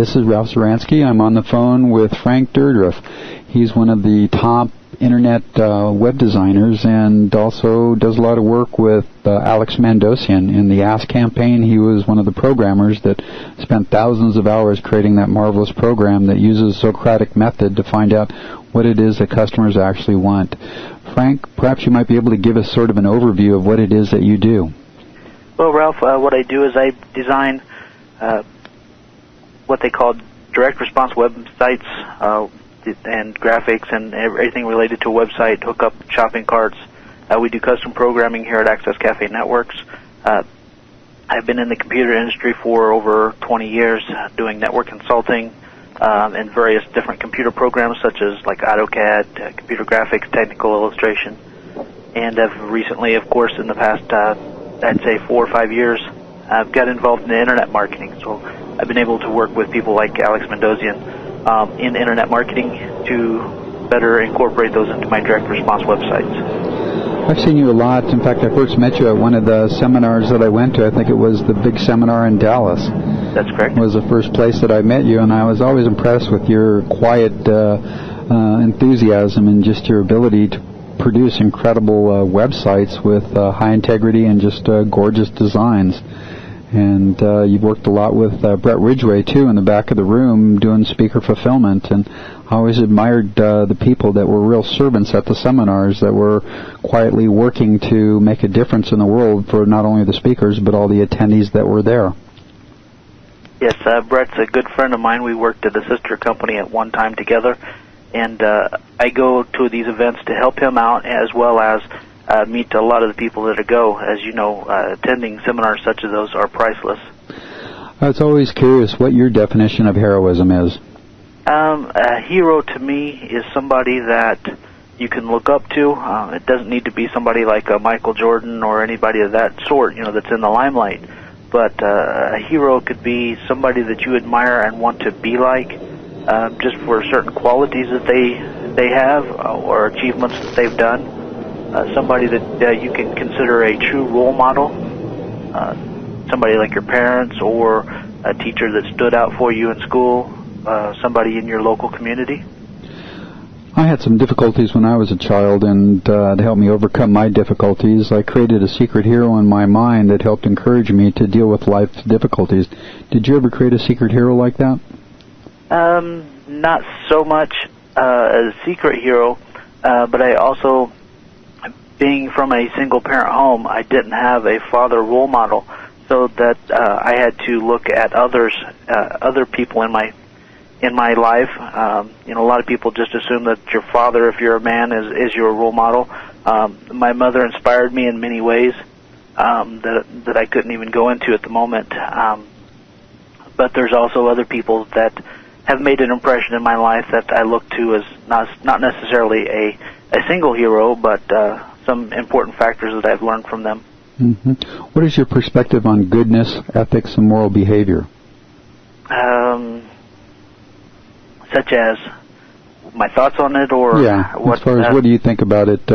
This is Ralph Zuranski. I'm on the phone with Frank Deardurff. He's one of the top internet web designers and also does a lot of work with Alex Mandossian. In the Ask campaign, he was one of the programmers that spent thousands of hours creating that marvelous program that uses Socratic method to find out what it is that customers actually want. Frank, perhaps you might be able to give us sort of an overview of what it is that you do. Well, Ralph, what I do is I design what they call direct response websites and graphics and everything related to a website, hook up shopping carts. We do custom programming here at Access Cafe Networks. I've been in the computer industry for over 20 years doing network consulting and various different computer programs such as like AutoCAD, computer graphics, technical illustration. And I've recently, of course, in the past, I'd say 4 or 5 years, I've got involved in internet marketing. So I've been able to work with people like Alex Mandossian in internet marketing to better incorporate those into my direct response websites. I've seen you a lot. In fact, I first met you at one of the seminars that I went to. I think it was the big seminar in Dallas. That's correct. It was the first place that I met you, and I was always impressed with your quiet enthusiasm and just your ability to produce incredible websites with high integrity and just gorgeous designs. And you've worked a lot with Brett Ridgway, too, in the back of the room doing speaker fulfillment. And I always admired the people that were real servants at the seminars that were quietly working to make a difference in the world for not only the speakers but all the attendees that were there. Yes, Brett's a good friend of mine. We worked at a sister company at one time together. And I go to these events to help him out as well as meet a lot of the people that go. As you know, attending seminars such as those are priceless. I was always curious what your definition of heroism is. A hero to me is somebody that you can look up to. It doesn't need to be somebody like Michael Jordan or anybody of that sort, that's in the limelight. But a hero could be somebody that you admire and want to be like, just for certain qualities that they have or achievements that they've done. Somebody that you can consider a true role model, somebody like your parents or a teacher that stood out for you in school, somebody in your local community. I had some difficulties when I was a child, and to help me overcome my difficulties, I created a secret hero in my mind that helped encourage me to deal with life's difficulties. Did you ever create a secret hero like that? Not so much a secret hero, but I also, being from a single-parent home, I didn't have a father role model, so that I had to look at other people in my life. A lot of people just assume that your father, if you're a man, is your role model. My mother inspired me in many ways that I couldn't even go into at the moment. But there's also other people that have made an impression in my life that I look to as not necessarily a single hero, but some important factors that I've learned from them. Mm-hmm. What is your perspective on goodness, ethics, and moral behavior? Such as my thoughts on it, or as far as what do you think about it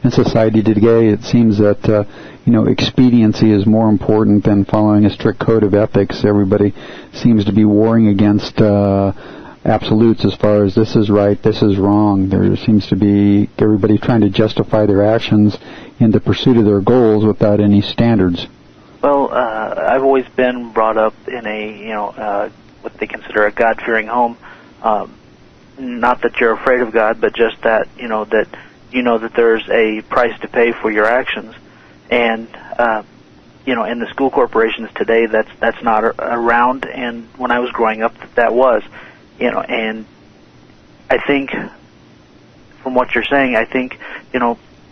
in society today? It seems that expediency is more important than following a strict code of ethics. Everybody seems to be warring against absolutes as far as this is right, this is wrong. There seems to be everybody trying to justify their actions in the pursuit of their goals without any standards. Well, I've always been brought up in a what they consider a God-fearing home. Not that you're afraid of God, but just that that there's a price to pay for your actions. And in the school corporations today, that's not around. And when I was growing up, that was. And I think, from what you're saying, I think,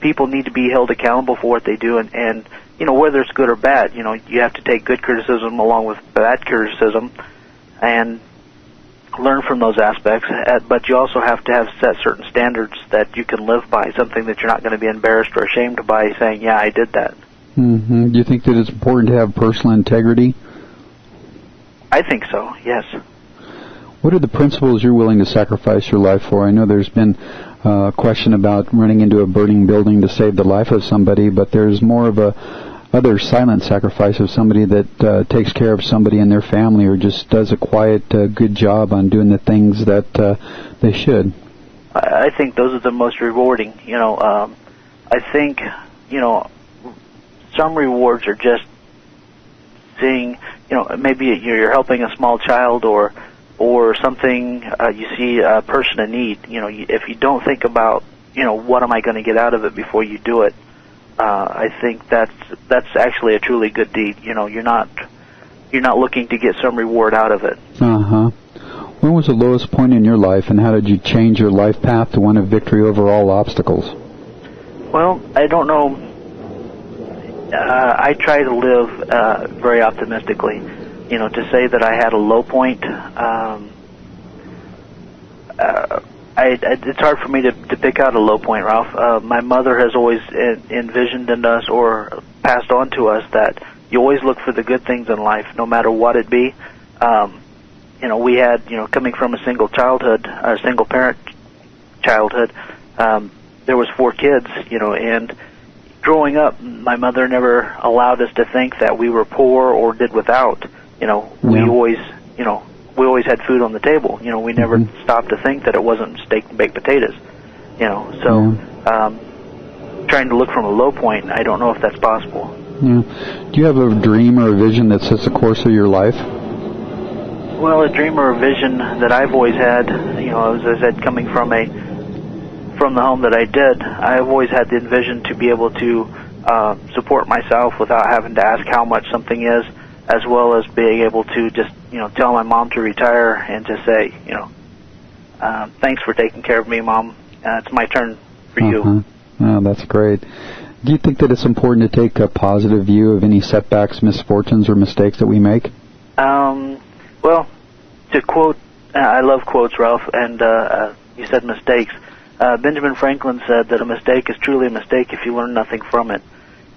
people need to be held accountable for what they do, and whether it's good or bad, you have to take good criticism along with bad criticism and learn from those aspects, but you also have to have set certain standards that you can live by, something that you're not going to be embarrassed or ashamed by saying, yeah, I did that. Mm-hmm. Do you think that it's important to have personal integrity? I think so, yes. What are the principles you're willing to sacrifice your life for? I know there's been a question about running into a burning building to save the life of somebody, but there's more of a other silent sacrifice of somebody that takes care of somebody in their family, or just does a quiet, good job on doing the things that they should. I think those are the most rewarding. I think, some rewards are just seeing, maybe you're helping a small child or something, you see a person in need. If you don't think about, what am I going to get out of it before you do it, I think that's actually a truly good deed. You're not looking to get some reward out of it. Uh-huh. When was the lowest point in your life, and how did you change your life path to one of victory over all obstacles? Well, I don't know. I try to live very optimistically. To say that I had a low point, it's hard for me to pick out a low point, Ralph. My mother has always envisioned in us or passed on to us that you always look for the good things in life, no matter what it be. We had, coming from a single parent childhood, there was 4 kids, and growing up, my mother never allowed us to think that we were poor or did without. We always had food on the table. We never stopped to think that it wasn't steak and baked potatoes. Trying to look from a low point, I don't know if that's possible. Yeah. Do you have a dream or a vision that sets the course of your life? Well, a dream or a vision that I've always had, as I said, coming from the home that I did, I've always had the vision to be able to support myself without having to ask how much something is, as well as being able to just, tell my mom to retire and just say, thanks for taking care of me, Mom. It's my turn for you. Oh, that's great. Do you think that it's important to take a positive view of any setbacks, misfortunes, or mistakes that we make? Well, to quote, I love quotes, Ralph, and you said mistakes. Benjamin Franklin said that a mistake is truly a mistake if you learn nothing from it.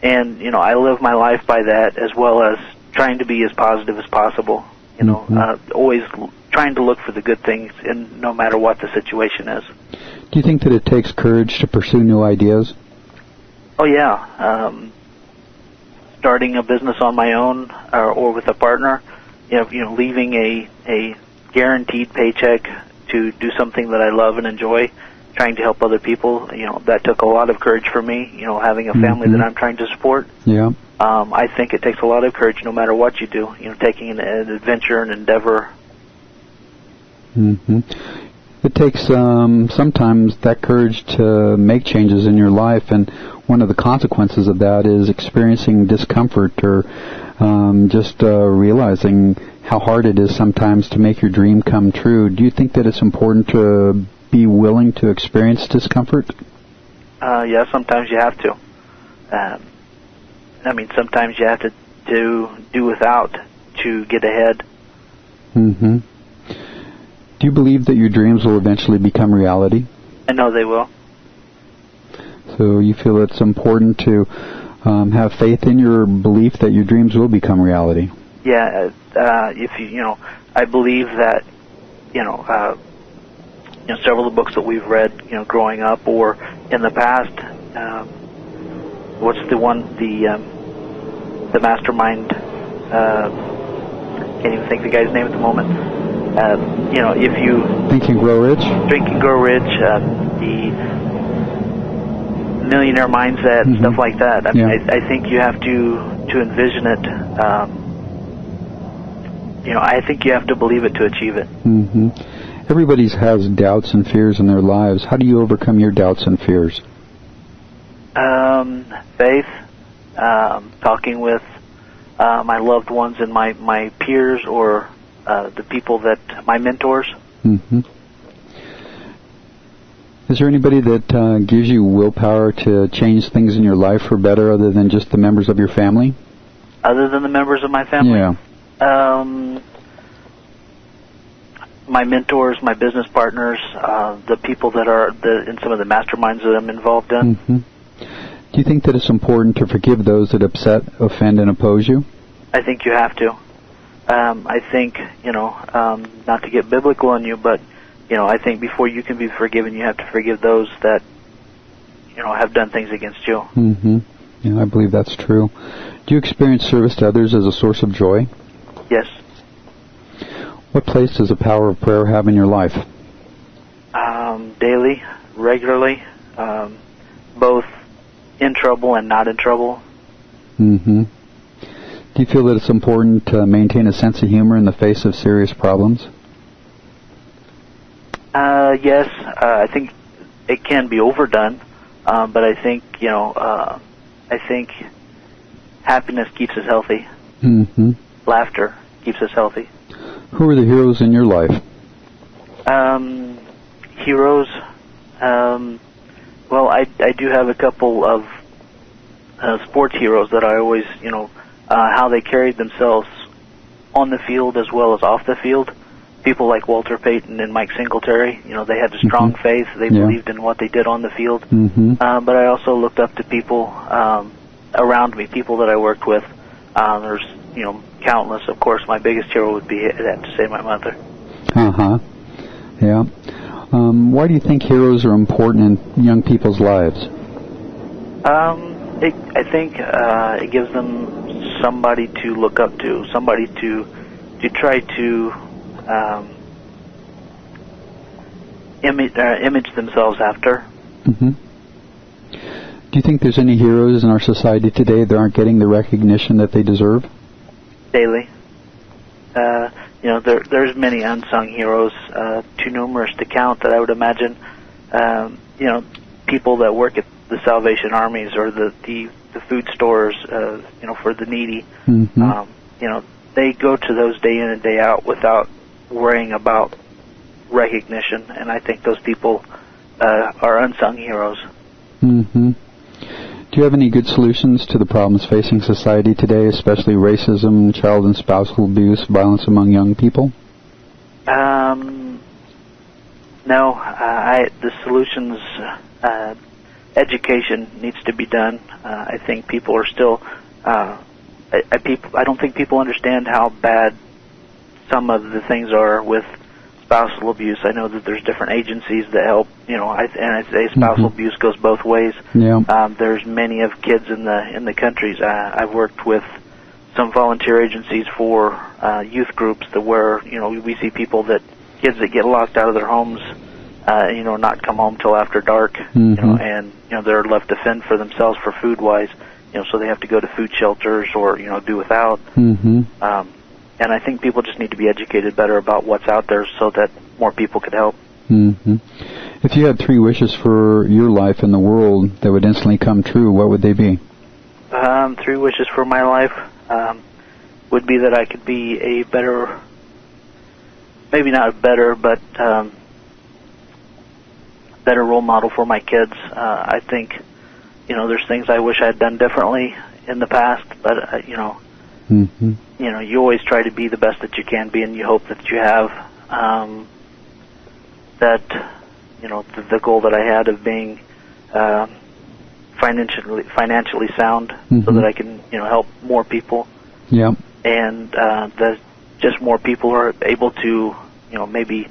And, I live my life by that, as well as trying to be as positive as possible. Always trying to look for the good things, in no matter what the situation is. Do you think that it takes courage to pursue new ideas? Oh, yeah. Starting a business on my own or with a partner, leaving a guaranteed paycheck to do something that I love and enjoy, trying to help other people, that took a lot of courage for me, having a family that I'm trying to support. Yeah. I think it takes a lot of courage no matter what you do, taking an adventure, an endeavor. It takes sometimes that courage to make changes in your life, and one of the consequences of that is experiencing discomfort or just realizing how hard it is sometimes to make your dream come true. Do you think that it's important to be willing to experience discomfort? Yeah, sometimes you have to. Sometimes you have to do without to get ahead. Do you believe that your dreams will eventually become reality? I know they will. So you feel it's important to have faith in your belief that your dreams will become reality? Yeah, I believe that, several of the books that we've read, growing up or in the past, what's the one, the mastermind, can't even think of the guy's name at the moment. If you... Think and Grow Rich? Drink and Grow Rich, the Millionaire Mindset, stuff like that. I think you have to envision it. I think you have to believe it to achieve it. Everybody has doubts and fears in their lives. How do you overcome your doubts and fears? Faith, talking with my loved ones and my peers or the people that, my mentors. Is there anybody that gives you willpower to change things in your life for better other than just the members of your family? Other than the members of my family? Yeah. My mentors, my business partners, the people that are in some of the masterminds that I'm involved in. Do you think that it's important to forgive those that upset, offend, and oppose you? I think you have to. I think, not to get biblical on you, but, I think before you can be forgiven, you have to forgive those that, have done things against you. Yeah, I believe that's true. Do you experience service to others as a source of joy? Yes. What place does the power of prayer have in your life? Daily, regularly, both in trouble and not in trouble. Mm-hmm. Do you feel that it's important to maintain a sense of humor in the face of serious problems? Yes. I think it can be overdone, but I think, I think happiness keeps us healthy. Mm-hmm. Laughter keeps us healthy. Who are the heroes in your life? Heroes. Well, I do have a couple of sports heroes that I always, how they carried themselves on the field as well as off the field. People like Walter Payton and Mike Singletary, they had a strong faith. They believed in what they did on the field. Mm-hmm. But I also looked up to people around me, people that I worked with. There's, countless. Of course, my biggest hero would be, I'd have to say, my mother. Uh-huh. Yeah. Why do you think heroes are important in young people's lives? I think it gives them somebody to look up to, somebody to try to image themselves after. Mm-hmm. Do you think there's any heroes in our society today that aren't getting the recognition that they deserve? Daily. There's many unsung heroes, too numerous to count, that I would imagine. People that work at the Salvation Armies or the food stores, for the needy. Mm-hmm. They go to those day in and day out without worrying about recognition, and I think those people are unsung heroes. Mm-hmm. Do you have any good solutions to the problems facing society today, especially racism, child and spousal abuse, violence among young people? No. The solutions, education needs to be done. I think people are still, I don't think people understand how bad some of the things are with spousal abuse. I know that there's different agencies that help, and I'd say spousal abuse goes both ways. Yeah. There's many of kids in the countries. I've worked with some volunteer agencies for youth groups where we see kids that get locked out of their homes, not come home till after dark, and they're left to fend for themselves for food wise, so they have to go to food shelters or do without. Mm-hmm. And I think people just need to be educated better about what's out there so that more people could help. Mm-hmm. If you had 3 wishes for your life in the world that would instantly come true, what would they be? 3 wishes for my life would be that I could be a better, maybe not a better, but better role model for my kids. I think, there's things I wish I had done differently in the past, but, Mm-hmm. You always try to be the best that you can be, and you hope that you have the goal that I had of being financially sound, so that I can help more people. Yeah. And that just more people are able to maybe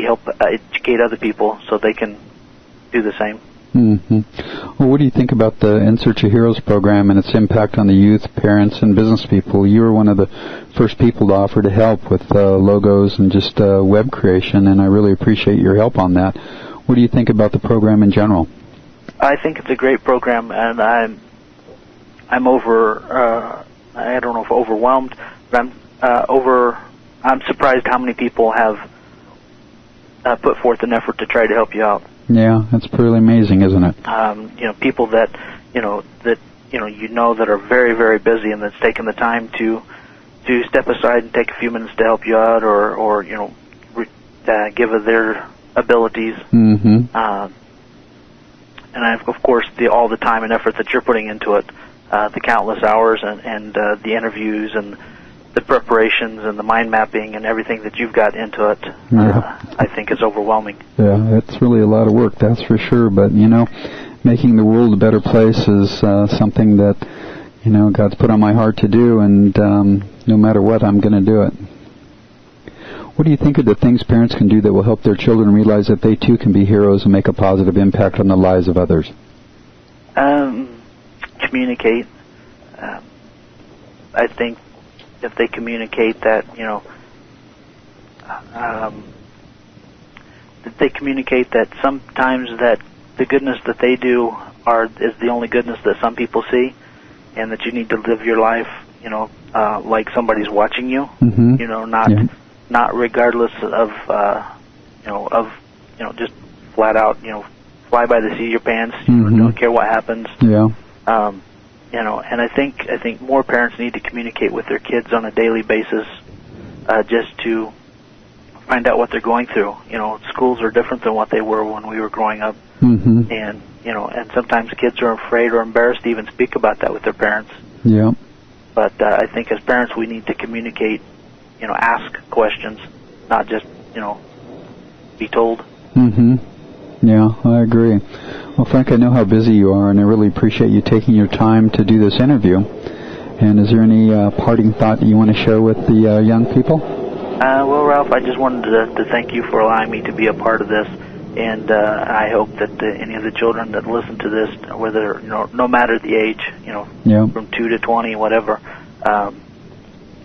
help educate other people so they can do the same. Mm-hmm. Well, what do you think about the In Search of Heroes program and its impact on the youth, parents, and business people? You were one of the first people to offer to help with logos and just web creation, and I really appreciate your help on that. What do you think about the program in general? I think it's a great program, and I don't know if overwhelmed, but I'm surprised how many people have put forth an effort to try to help you out. Yeah, that's pretty amazing, isn't it? People that that are very, very busy and that's taken the time to step aside and take a few minutes to help you out, or give of their abilities. Mm-hmm. And of course, all the time and effort that you're putting into it, the countless hours and the interviews and the preparations and the mind mapping and everything that you've got into it, I think is overwhelming. Yeah, it's really a lot of work, that's for sure. But, making the world a better place is something that, God's put on my heart to do, and no matter what, I'm going to do it. What do you think of the things parents can do that will help their children realize that they too can be heroes and make a positive impact on the lives of others? communicate. I think if they communicate that, that they communicate that sometimes that the goodness that they do is the only goodness that some people see, and that you need to live your life, like somebody's watching you, not regardless of, just flat out, fly by the seat of your pants, don't care what happens. Yeah. And I think more parents need to communicate with their kids on a daily basis, just to find out what they're going through. Schools are different than what they were when we were growing up, and sometimes kids are afraid or embarrassed to even speak about that with their parents. Yeah. But I think as parents we need to communicate, ask questions, not just be told. Yeah, I agree. Well, Frank, I know how busy you are, and I really appreciate you taking your time to do this interview. And is there any parting thought that you want to share with the young people? Well, Ralph, I just wanted to thank you for allowing me to be a part of this, and I hope that any of the children that listen to this, whether no matter the age, from 2 to 20, whatever,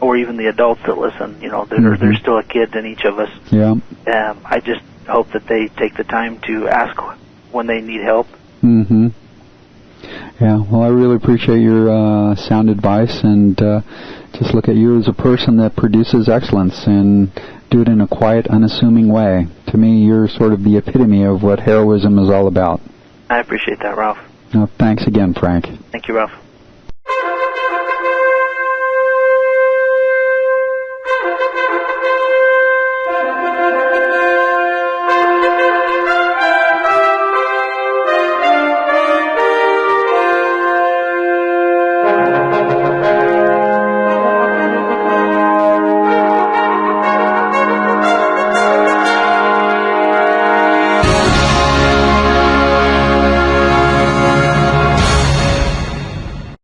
or even the adults that listen, there's still a kid in each of us. Yeah. I just hope that they take the time to ask when they need help. Yeah, well, I really appreciate your sound advice, and just look at you as a person that produces excellence and do it in a quiet, unassuming way. To me, you're sort of the epitome of what heroism is all about. I appreciate that, Ralph. Thanks again, Frank. Thank you, Ralph.